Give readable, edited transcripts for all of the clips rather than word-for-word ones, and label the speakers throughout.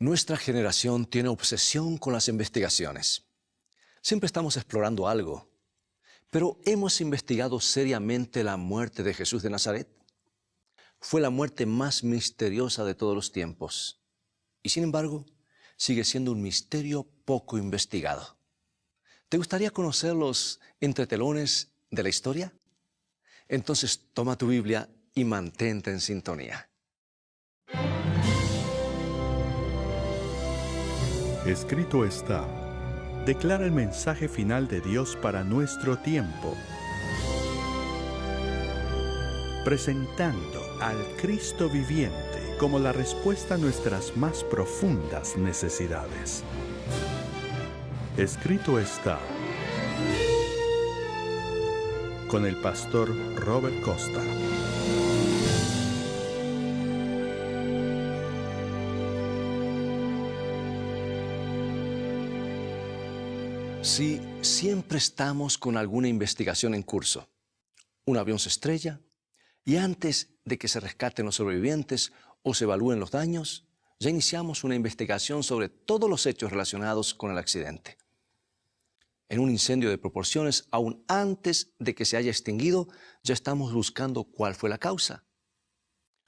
Speaker 1: Nuestra generación tiene obsesión con las investigaciones. Siempre estamos explorando algo. Pero ¿hemos investigado seriamente la muerte de Jesús de Nazaret? Fue la muerte más misteriosa de todos los tiempos. Y sin embargo, sigue siendo un misterio poco investigado. ¿Te gustaría conocer los entretelones de la historia? Entonces toma tu Biblia y mantente en sintonía.
Speaker 2: Escrito está: declara el mensaje final de Dios para nuestro tiempo, presentando al Cristo viviente como la respuesta a nuestras más profundas necesidades. Escrito está, con el pastor Robert Costa.
Speaker 1: Sí, siempre estamos con alguna investigación en curso. Un avión se estrella y antes de que se rescaten los sobrevivientes o se evalúen los daños, ya iniciamos una investigación sobre todos los hechos relacionados con el accidente. En un incendio de proporciones, aún antes de que se haya extinguido, ya estamos buscando cuál fue la causa.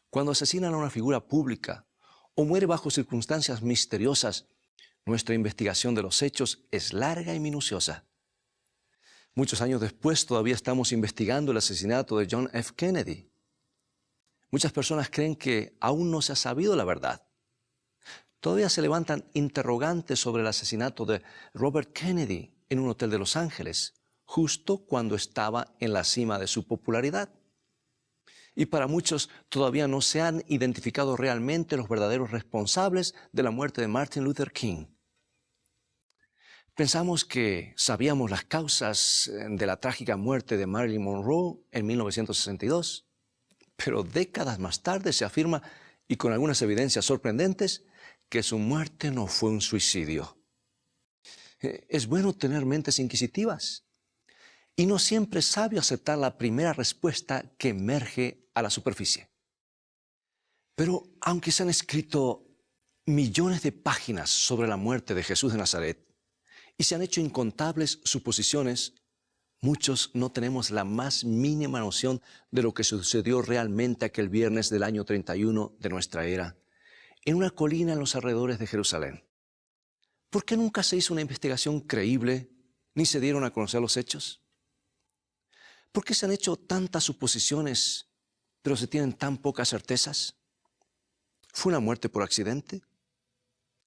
Speaker 1: Cuando asesinan a una figura pública o muere bajo circunstancias misteriosas, nuestra investigación de los hechos es larga y minuciosa. Muchos años después todavía estamos investigando el asesinato de John F. Kennedy. Muchas personas creen que aún no se ha sabido la verdad. Todavía se levantan interrogantes sobre el asesinato de Robert Kennedy en un hotel de Los Ángeles, justo cuando estaba en la cima de su popularidad. Y para muchos todavía no se han identificado realmente los verdaderos responsables de la muerte de Martin Luther King. Pensamos que sabíamos las causas de la trágica muerte de Marilyn Monroe en 1962, pero décadas más tarde se afirma, y con algunas evidencias sorprendentes, que su muerte no fue un suicidio. Es bueno tener mentes inquisitivas, y no siempre es sabio aceptar la primera respuesta que emerge a la superficie. Pero aunque se han escrito millones de páginas sobre la muerte de Jesús de Nazaret y se han hecho incontables suposiciones, muchos no tenemos la más mínima noción de lo que sucedió realmente aquel viernes del año 31 de nuestra era, en una colina en los alrededores de Jerusalén. ¿Por qué nunca se hizo una investigación creíble ni se dieron a conocer los hechos? ¿Por qué se han hecho tantas suposiciones, pero se tienen tan pocas certezas? ¿Fue una muerte por accidente?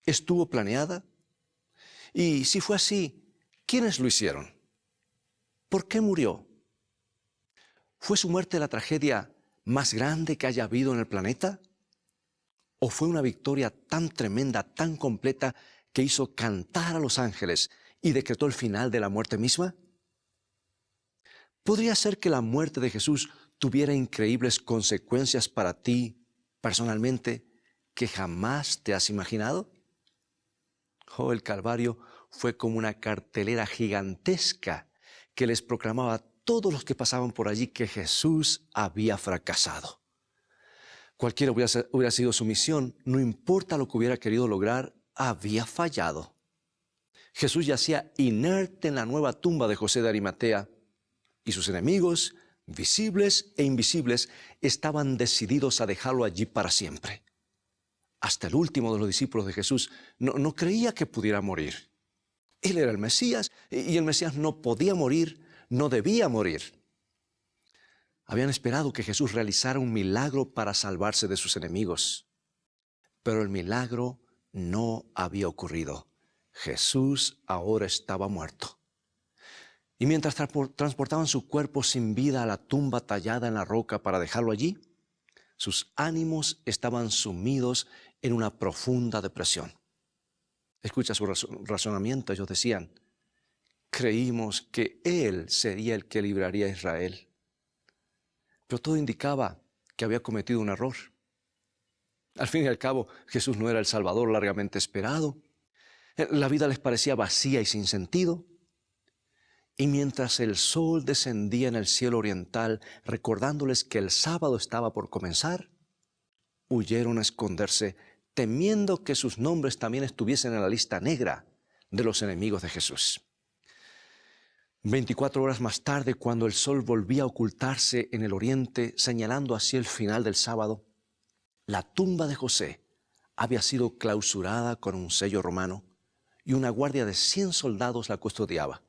Speaker 1: ¿Estuvo planeada? Y si fue así, ¿quiénes lo hicieron? ¿Por qué murió? ¿Fue su muerte la tragedia más grande que haya habido en el planeta? ¿O fue una victoria tan tremenda, tan completa, que hizo cantar a los ángeles y decretó el final de la muerte misma? ¿Podría ser que la muerte de Jesús tuviera increíbles consecuencias para ti, personalmente, que jamás te has imaginado? Oh, el Calvario fue como una cartelera gigantesca que les proclamaba a todos los que pasaban por allí que Jesús había fracasado. Cualquiera hubiera sido su misión, no importa lo que hubiera querido lograr, había fallado. Jesús yacía inerte en la nueva tumba de José de Arimatea, y sus enemigos, visibles e invisibles, estaban decididos a dejarlo allí para siempre. Hasta el último de los discípulos de Jesús no creía que pudiera morir. Él era el Mesías, y el Mesías no podía morir, no debía morir. Habían esperado que Jesús realizara un milagro para salvarse de sus enemigos. Pero el milagro no había ocurrido. Jesús ahora estaba muerto. Y mientras transportaban su cuerpo sin vida a la tumba tallada en la roca para dejarlo allí, sus ánimos estaban sumidos en una profunda depresión. Escucha su razonamiento. Ellos decían: creímos que Él sería el que libraría a Israel. Pero todo indicaba que había cometido un error. Al fin y al cabo, Jesús no era el Salvador largamente esperado. La vida les parecía vacía y sin sentido. Y mientras el sol descendía en el cielo oriental, recordándoles que el sábado estaba por comenzar, huyeron a esconderse temiendo que sus nombres también estuviesen en la lista negra de los enemigos de Jesús. 24 horas más tarde, cuando el sol volvía a ocultarse en el oriente, señalando hacia el final del sábado, la tumba de José había sido clausurada con un sello romano y una guardia de 100 soldados la custodiaba.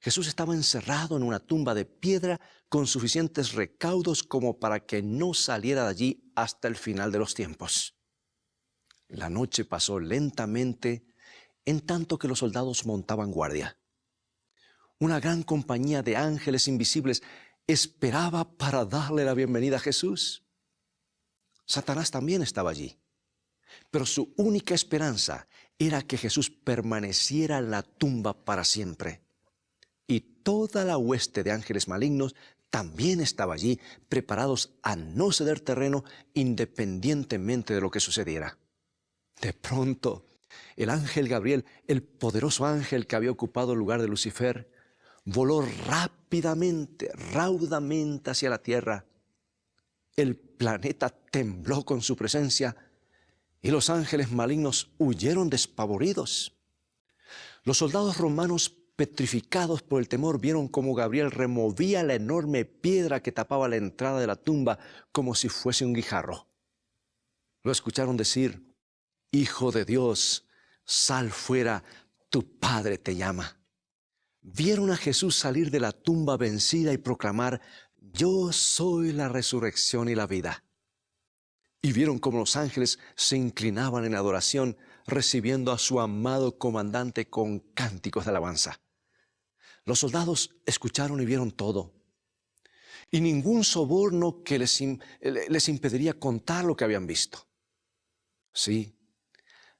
Speaker 1: Jesús estaba encerrado en una tumba de piedra con suficientes recaudos como para que no saliera de allí hasta el final de los tiempos. La noche pasó lentamente en tanto que los soldados montaban guardia. Una gran compañía de ángeles invisibles esperaba para darle la bienvenida a Jesús. Satanás también estaba allí, pero su única esperanza era que Jesús permaneciera en la tumba para siempre. Y toda la hueste de ángeles malignos también estaba allí, preparados a no ceder terreno independientemente de lo que sucediera. De pronto, el ángel Gabriel, el poderoso ángel que había ocupado el lugar de Lucifer, voló rápidamente, raudamente hacia la tierra. El planeta tembló con su presencia y los ángeles malignos huyeron despavoridos. Los soldados romanos, petrificados por el temor, vieron cómo Gabriel removía la enorme piedra que tapaba la entrada de la tumba como si fuese un guijarro. Lo escucharon decir: «Hijo de Dios, sal fuera, tu Padre te llama». Vieron a Jesús salir de la tumba vencida y proclamar: «Yo soy la resurrección y la vida». Y vieron cómo los ángeles se inclinaban en adoración, recibiendo a su amado comandante con cánticos de alabanza. Los soldados escucharon y vieron todo. Y ningún soborno que les impediría contar lo que habían visto. Sí,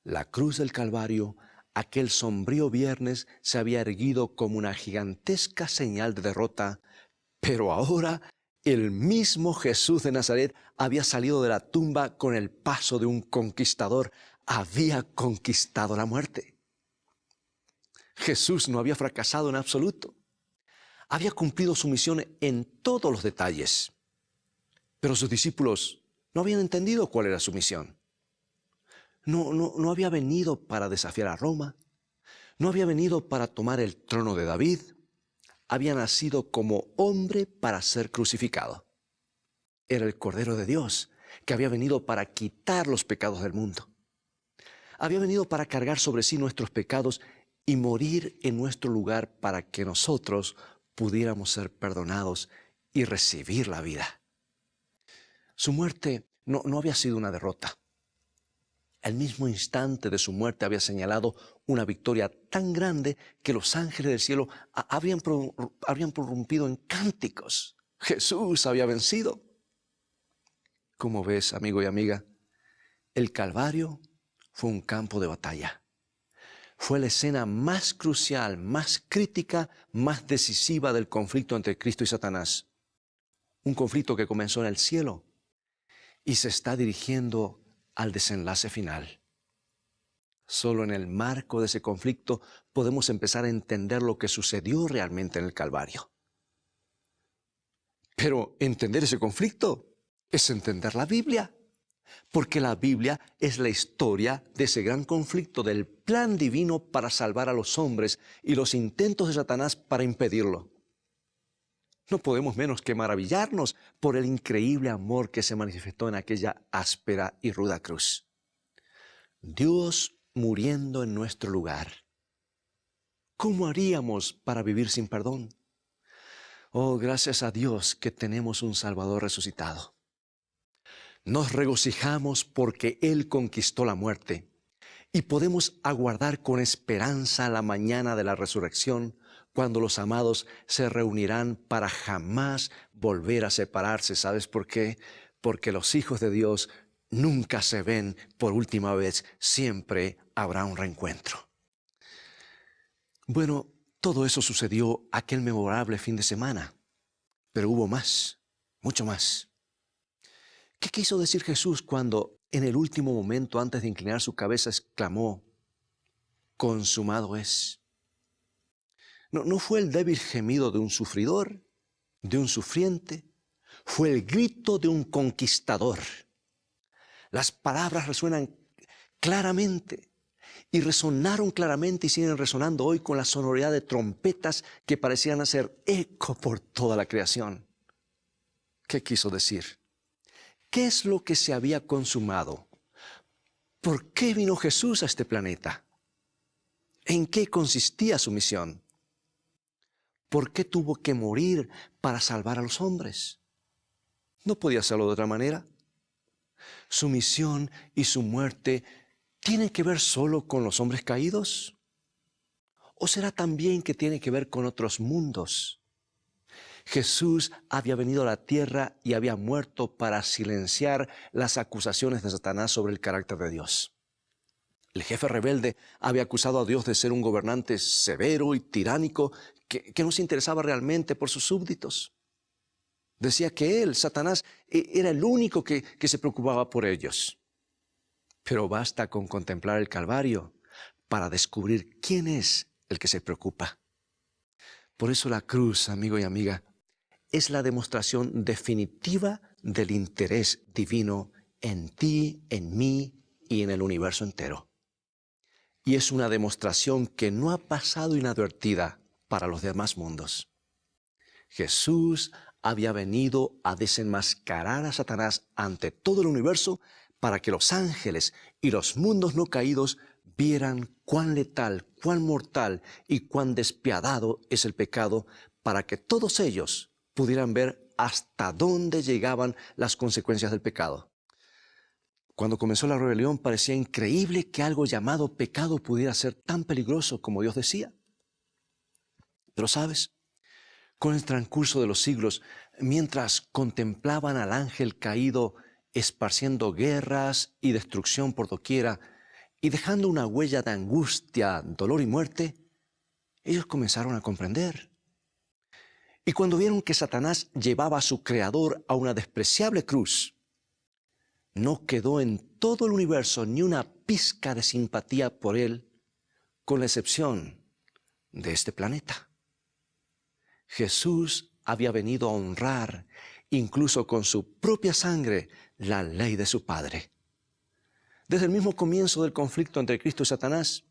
Speaker 1: la cruz del Calvario, aquel sombrío viernes, se había erguido como una gigantesca señal de derrota, pero ahora el mismo Jesús de Nazaret había salido de la tumba con el paso de un conquistador. Había conquistado la muerte. Jesús no había fracasado en absoluto. Había cumplido su misión en todos los detalles. Pero sus discípulos no habían entendido cuál era su misión. No había venido para desafiar a Roma. No había venido para tomar el trono de David. Había nacido como hombre para ser crucificado. Era el Cordero de Dios que había venido para quitar los pecados del mundo. Había venido para cargar sobre sí nuestros pecados y morir en nuestro lugar para que nosotros pudiéramos ser perdonados y recibir la vida. Su muerte no había sido una derrota. El mismo instante de su muerte había señalado una victoria tan grande que los ángeles del cielo habrían prorrumpido en cánticos. Jesús había vencido. Como ves, amigo y amiga, el Calvario fue un campo de batalla. Fue la escena más crucial, más crítica, más decisiva del conflicto entre Cristo y Satanás. Un conflicto que comenzó en el cielo y se está dirigiendo al desenlace final. Solo en el marco de ese conflicto podemos empezar a entender lo que sucedió realmente en el Calvario. Pero entender ese conflicto es entender la Biblia, porque la Biblia es la historia de ese gran conflicto del plan divino para salvar a los hombres y los intentos de Satanás para impedirlo. No podemos menos que maravillarnos por el increíble amor que se manifestó en aquella áspera y ruda cruz. Dios muriendo en nuestro lugar. ¿Cómo haríamos para vivir sin perdón? Oh, gracias a Dios que tenemos un Salvador resucitado. Nos regocijamos porque Él conquistó la muerte y podemos aguardar con esperanza la mañana de la resurrección, cuando los amados se reunirán para jamás volver a separarse. ¿Sabes por qué? Porque los hijos de Dios nunca se ven por última vez, siempre habrá un reencuentro. Bueno, todo eso sucedió aquel memorable fin de semana, pero hubo más, mucho más. ¿Qué quiso decir Jesús cuando en el último momento, antes de inclinar su cabeza, exclamó: «Consumado es»? No fue el débil gemido de un sufridor, de un sufriente, fue el grito de un conquistador. Las palabras resuenan claramente y resonaron claramente y siguen resonando hoy con la sonoridad de trompetas que parecían hacer eco por toda la creación. ¿Qué quiso decir? ¿Qué es lo que se había consumado? ¿Por qué vino Jesús a este planeta? ¿En qué consistía su misión? ¿Por qué tuvo que morir para salvar a los hombres? No podía hacerlo de otra manera. ¿Su misión y su muerte tienen que ver solo con los hombres caídos? ¿O será también que tiene que ver con otros mundos? Jesús había venido a la tierra y había muerto para silenciar las acusaciones de Satanás sobre el carácter de Dios. El jefe rebelde había acusado a Dios de ser un gobernante severo y tiránico que no se interesaba realmente por sus súbditos. Decía que él, Satanás, era el único que se preocupaba por ellos. Pero basta con contemplar el Calvario para descubrir quién es el que se preocupa. Por eso la cruz, amigo y amiga, es la demostración definitiva del interés divino en ti, en mí y en el universo entero. Y es una demostración que no ha pasado inadvertida para los demás mundos. Jesús había venido a desenmascarar a Satanás ante todo el universo para que los ángeles y los mundos no caídos vieran cuán letal, cuán mortal y cuán despiadado es el pecado, para que todos ellos pudieran ver hasta dónde llegaban las consecuencias del pecado. Cuando comenzó la rebelión parecía increíble que algo llamado pecado pudiera ser tan peligroso como Dios decía. Pero ¿sabes? Con el transcurso de los siglos, mientras contemplaban al ángel caído esparciendo guerras y destrucción por doquiera y dejando una huella de angustia, dolor y muerte, ellos comenzaron a comprender. Y cuando vieron que Satanás llevaba a su creador a una despreciable cruz, no quedó en todo el universo ni una pizca de simpatía por él, con la excepción de este planeta. Jesús había venido a honrar, incluso con su propia sangre, la ley de su Padre. Desde el mismo comienzo del conflicto entre Cristo y Satanás,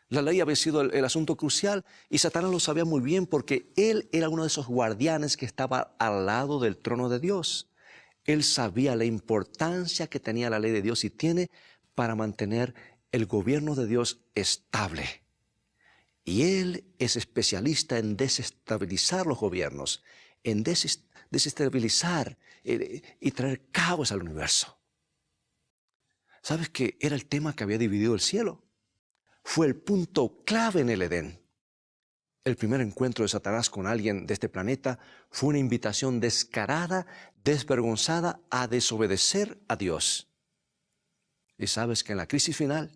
Speaker 1: la ley había sido el asunto crucial y Satanás lo sabía muy bien porque él era uno de esos guardianes que estaba al lado del trono de Dios. Él sabía la importancia que tenía la ley de Dios y tiene para mantener el gobierno de Dios estable. Y él es especialista en desestabilizar los gobiernos, en desestabilizar y traer caos al universo. ¿Sabes que era el tema que había dividido el cielo? Fue el punto clave en el Edén. El primer encuentro de Satanás con alguien de este planeta fue una invitación descarada, desvergonzada a desobedecer a Dios. Y sabes que en la crisis final,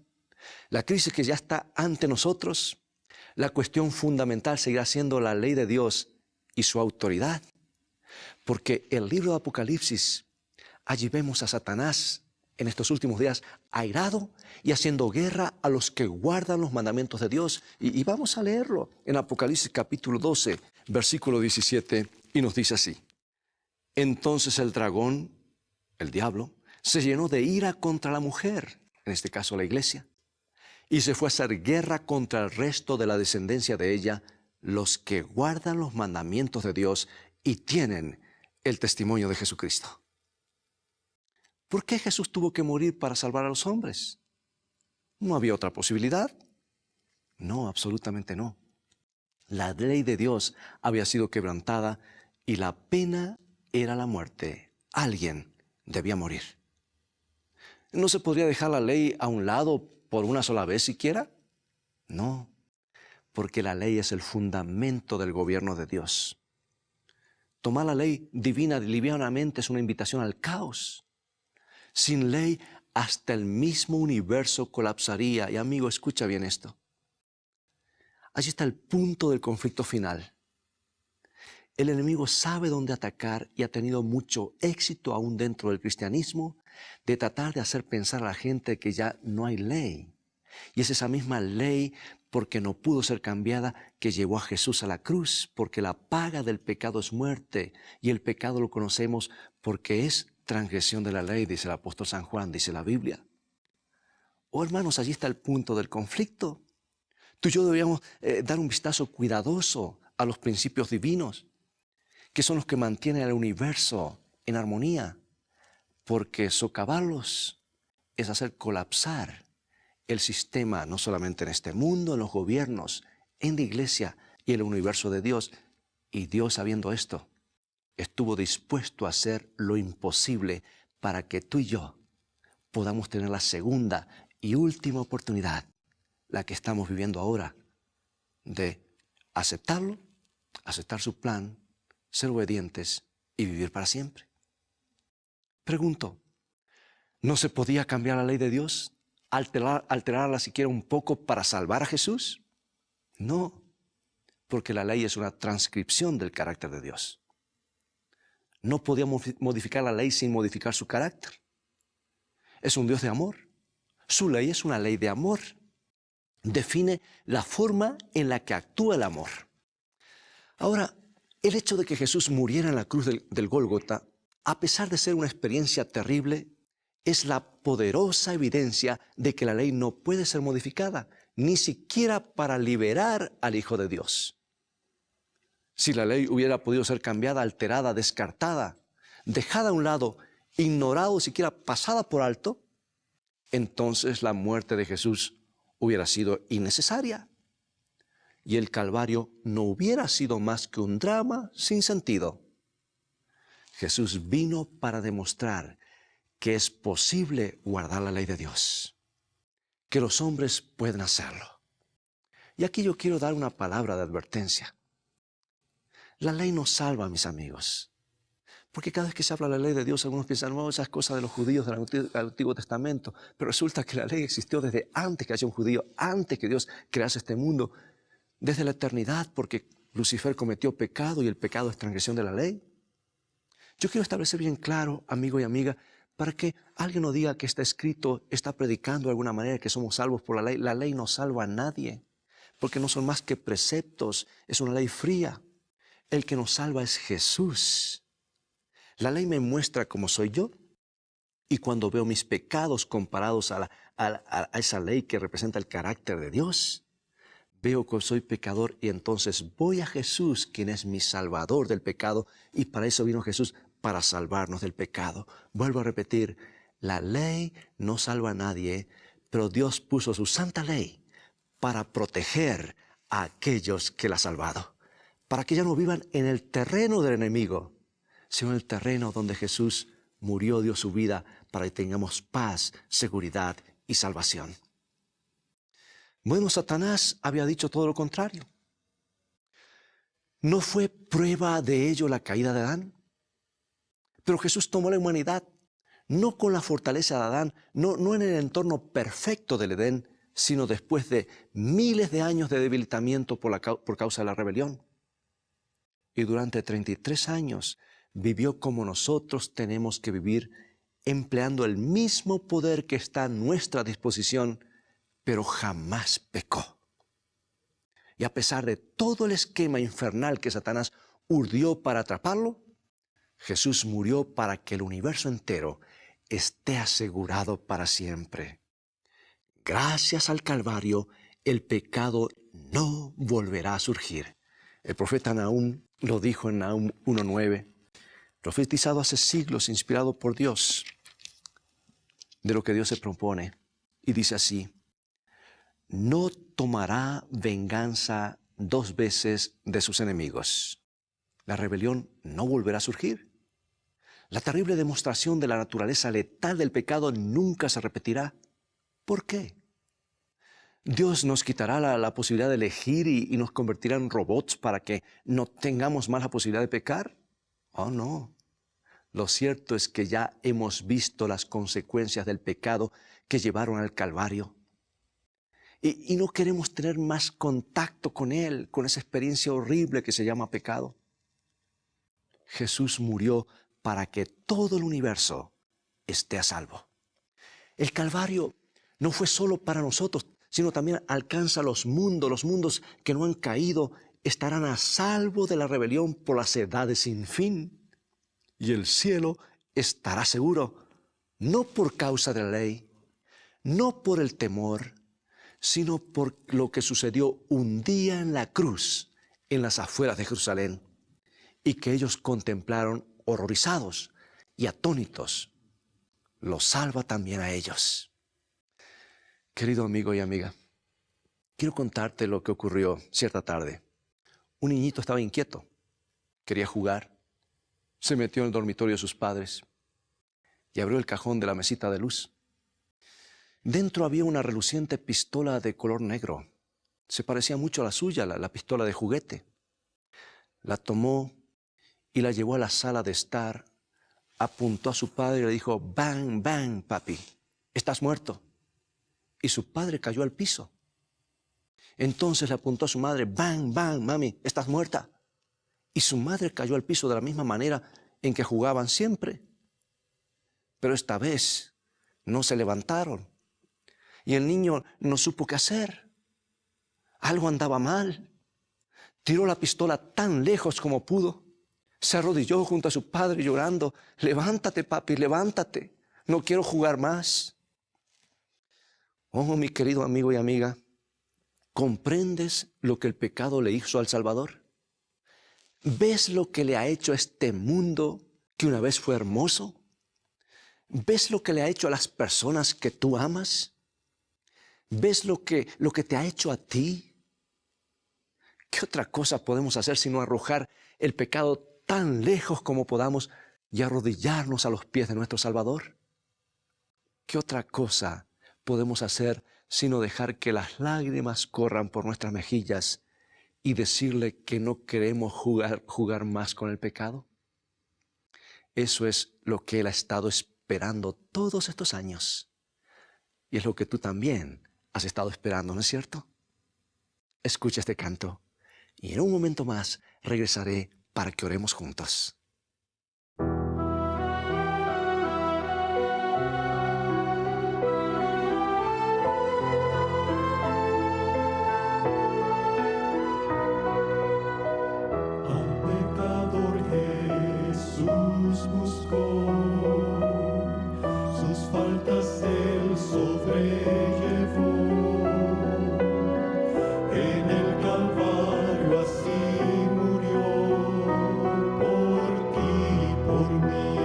Speaker 1: la crisis que ya está ante nosotros, la cuestión fundamental seguirá siendo la ley de Dios y su autoridad. Porque el libro de Apocalipsis, allí vemos a Satanás en estos últimos días airado y haciendo guerra a los que guardan los mandamientos de Dios. Y vamos a leerlo en Apocalipsis capítulo 12, versículo 17, y nos dice así: Entonces el dragón, el diablo, se llenó de ira contra la mujer, en este caso la iglesia, y se fue a hacer guerra contra el resto de la descendencia de ella, los que guardan los mandamientos de Dios y tienen el testimonio de Jesucristo. ¿Por qué Jesús tuvo que morir para salvar a los hombres? ¿No había otra posibilidad? No, absolutamente no. La ley de Dios había sido quebrantada y la pena era la muerte. Alguien debía morir. ¿No se podría dejar la ley a un lado por una sola vez siquiera? No, porque la ley es el fundamento del gobierno de Dios. Tomar la ley divina livianamente es una invitación al caos. Sin ley, hasta el mismo universo colapsaría. Y amigo, escucha bien esto. Allí está el punto del conflicto final. El enemigo sabe dónde atacar y ha tenido mucho éxito aún dentro del cristianismo de tratar de hacer pensar a la gente que ya no hay ley. Y es esa misma ley, porque no pudo ser cambiada, que llevó a Jesús a la cruz, porque la paga del pecado es muerte y el pecado lo conocemos porque es transgresión de la ley, dice el apóstol San Juan, dice la Biblia. Oh, hermanos, allí está el punto del conflicto. Tú y yo deberíamos dar un vistazo cuidadoso a los principios divinos, que son los que mantienen el universo en armonía, porque socavarlos es hacer colapsar el sistema, no solamente en este mundo, en los gobiernos, en la iglesia y en el universo de Dios. Y Dios, sabiendo esto, estuvo dispuesto a hacer lo imposible para que tú y yo podamos tener la segunda y última oportunidad, la que estamos viviendo ahora, de aceptarlo, aceptar su plan, ser obedientes y vivir para siempre. Pregunto, ¿no se podía cambiar la ley de Dios? ¿Alterarla siquiera un poco para salvar a Jesús? No, porque la ley es una transcripción del carácter de Dios. No podía modificar la ley sin modificar su carácter. Es un Dios de amor. Su ley es una ley de amor. Define la forma en la que actúa el amor. Ahora, el hecho de que Jesús muriera en la cruz del Gólgota, a pesar de ser una experiencia terrible, es la poderosa evidencia de que la ley no puede ser modificada, ni siquiera para liberar al Hijo de Dios. Si la ley hubiera podido ser cambiada, alterada, descartada, dejada a un lado, ignorada o siquiera pasada por alto, entonces la muerte de Jesús hubiera sido innecesaria. Y el Calvario no hubiera sido más que un drama sin sentido. Jesús vino para demostrar que es posible guardar la ley de Dios, que los hombres pueden hacerlo. Y aquí yo quiero dar una palabra de advertencia. La ley no salva, mis amigos, porque cada vez que se habla de la ley de Dios, algunos piensan, no, esas cosas de los judíos del Antiguo Testamento, pero resulta que la ley existió desde antes que haya un judío, antes que Dios crease este mundo, desde la eternidad, porque Lucifer cometió pecado y el pecado es transgresión de la ley. Yo quiero establecer bien claro, amigo y amiga, para que alguien no diga que está escrito, está predicando de alguna manera que somos salvos por la ley. La ley no salva a nadie, porque no son más que preceptos, es una ley fría. El que nos salva es Jesús. La ley me muestra cómo soy yo, y cuando veo mis pecados comparados a esa ley que representa el carácter de Dios, veo que soy pecador y entonces voy a Jesús, quien es mi salvador del pecado, y para eso vino Jesús, para salvarnos del pecado. Vuelvo a repetir, la ley no salva a nadie, pero Dios puso su santa ley para proteger a aquellos que la ha salvado, para que ya no vivan en el terreno del enemigo, sino en el terreno donde Jesús murió, dio su vida, para que tengamos paz, seguridad y salvación. Bueno, Satanás había dicho todo lo contrario. ¿No fue prueba de ello la caída de Adán? Pero Jesús tomó la humanidad, no con la fortaleza de Adán, no en el entorno perfecto del Edén, sino después de miles de años de debilitamiento por causa de la rebelión. Y durante 33 años vivió como nosotros tenemos que vivir, empleando el mismo poder que está a nuestra disposición, pero jamás pecó. Y a pesar de todo el esquema infernal que Satanás urdió para atraparlo, Jesús murió para que el universo entero esté asegurado para siempre. Gracias al Calvario, el pecado no volverá a surgir. El profeta Nahum lo dijo en Nahum 1:9, profetizado hace siglos, inspirado por Dios, de lo que Dios se propone. Y dice así: no tomará venganza 2 veces de sus enemigos. La rebelión no volverá a surgir. La terrible demostración de la naturaleza letal del pecado nunca se repetirá. ¿Por qué? ¿Dios nos quitará la posibilidad de elegir y nos convertirá en robots para que no tengamos más la posibilidad de pecar? Oh, no. Lo cierto es que ya hemos visto las consecuencias del pecado que llevaron al Calvario. Y no queremos tener más contacto con Él, con esa experiencia horrible que se llama pecado. Jesús murió para que todo el universo esté a salvo. El Calvario no fue solo para nosotros, sino también alcanza los mundos que no han caído, estarán a salvo de la rebelión por las edades sin fin. Y el cielo estará seguro, no por causa de la ley, no por el temor, sino por lo que sucedió un día en la cruz, en las afueras de Jerusalén, y que ellos contemplaron horrorizados y atónitos. Los salva también a ellos. Querido amigo y amiga, quiero contarte lo que ocurrió cierta tarde. Un niñito estaba inquieto, quería jugar, se metió en el dormitorio de sus padres y abrió el cajón de la mesita de luz. Dentro había una reluciente pistola de color negro. Se parecía mucho a la suya, la pistola de juguete. La tomó y la llevó a la sala de estar, apuntó a su padre y le dijo: «Bang, bang, papi, estás muerto». Y su padre cayó al piso. Entonces le apuntó a su madre: «Bang, bang, mami, estás muerta». Y su madre cayó al piso de la misma manera en que jugaban siempre. Pero esta vez no se levantaron. Y el niño no supo qué hacer. Algo andaba mal. Tiró la pistola tan lejos como pudo. Se arrodilló junto a su padre llorando: «Levántate, papi, levántate. No quiero jugar más». Oh, mi querido amigo y amiga, ¿comprendes lo que el pecado le hizo al Salvador? ¿Ves lo que le ha hecho a este mundo que una vez fue hermoso? ¿Ves lo que le ha hecho a las personas que tú amas? ¿Ves lo que te ha hecho a ti? ¿Qué otra cosa podemos hacer sino arrojar el pecado tan lejos como podamos y arrodillarnos a los pies de nuestro Salvador? ¿Qué otra cosa podemos hacer sino dejar que las lágrimas corran por nuestras mejillas y decirle que no queremos jugar más con el pecado? Eso es lo que Él ha estado esperando todos estos años. Y es lo que tú también has estado esperando, ¿no es cierto? Escucha este canto y en un momento más regresaré para que oremos juntos.
Speaker 3: Al pecador Jesús buscó, sus faltas Él sobrellevó. En el Calvario así murió, por ti y por mí.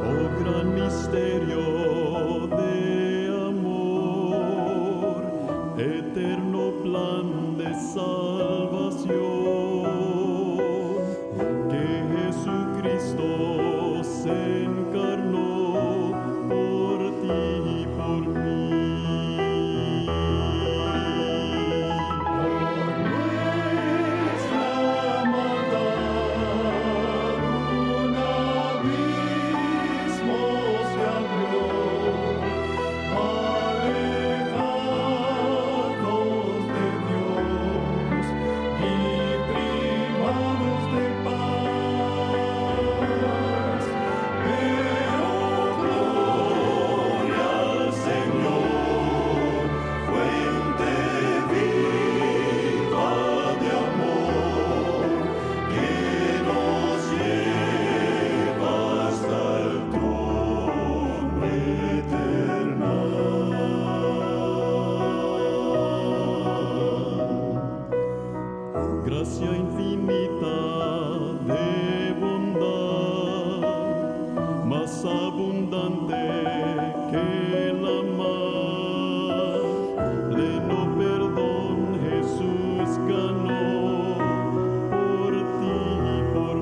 Speaker 3: Oh, gran misterio de amor, eterno plan de salvación, que Jesucristo se encarnó por ti y por mí. Por nuestra maldad un abismo se abrió, alejados de Dios y privados de paz. Pero gloria al Señor, fuente viva de amor, que nos lleva hasta el trono eterno. Gracia infinita de bondad, más abundante que la mar, pleno perdón Jesús ganó por ti y por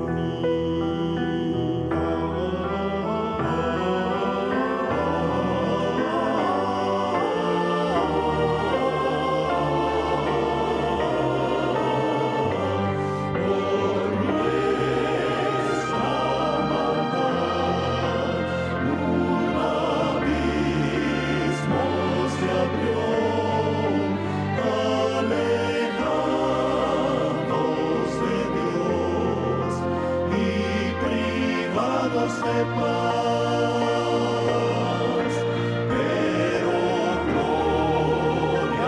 Speaker 3: de paz, pero gloria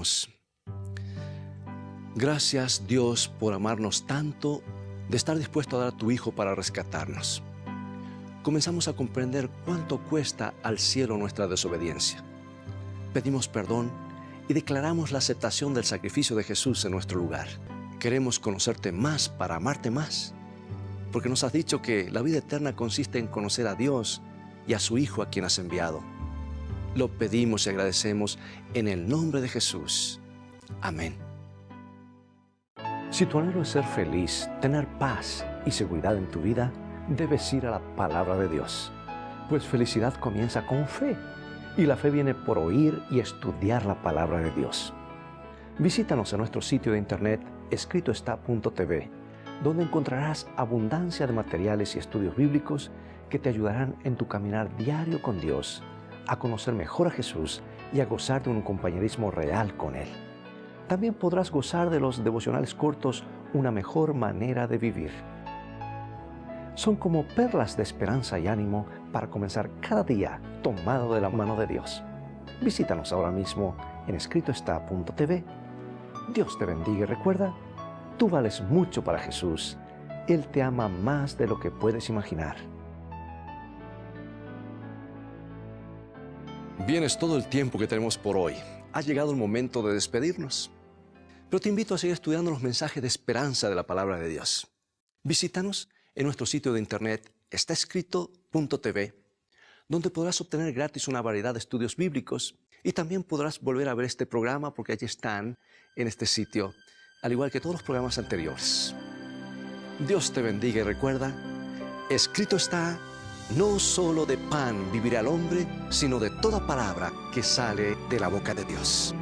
Speaker 1: Oremos. Gracias, Dios, por amarnos tanto, de estar dispuesto a dar a tu Hijo para rescatarnos. Comenzamos a comprender cuánto cuesta al cielo nuestra desobediencia. Pedimos perdón y declaramos la aceptación del sacrificio de Jesús en nuestro lugar. Queremos conocerte más para amarte más, porque nos has dicho que la vida eterna consiste en conocer a Dios y a su Hijo a quien has enviado. Lo pedimos y agradecemos en el nombre de Jesús. Amén. Si tu anhelo es ser feliz, tener paz y seguridad en tu vida, debes ir a la palabra de Dios. Pues felicidad comienza con fe, y la fe viene por oír y estudiar la palabra de Dios. Visítanos en nuestro sitio de internet escritoestá.tv, donde encontrarás abundancia de materiales y estudios bíblicos que te ayudarán en tu caminar diario con Dios, a conocer mejor a Jesús y a gozar de un compañerismo real con Él. También podrás gozar de los devocionales cortos, Una mejor manera de vivir. Son como perlas de esperanza y ánimo para comenzar cada día tomado de la mano de Dios. Visítanos ahora mismo en escritoestá.tv. Dios te bendiga y recuerda, tú vales mucho para Jesús. Él te ama más de lo que puedes imaginar. Bien, es todo el tiempo que tenemos por hoy. Ha llegado el momento de despedirnos. Pero te invito a seguir estudiando los mensajes de esperanza de la palabra de Dios. Visítanos en nuestro sitio de internet estaescrito.tv, donde podrás obtener gratis una variedad de estudios bíblicos y también podrás volver a ver este programa porque allí están en este sitio, al igual que todos los programas anteriores. Dios te bendiga y recuerda, escrito está, no solo de pan vivirá el hombre, sino de toda palabra que sale de la boca de Dios.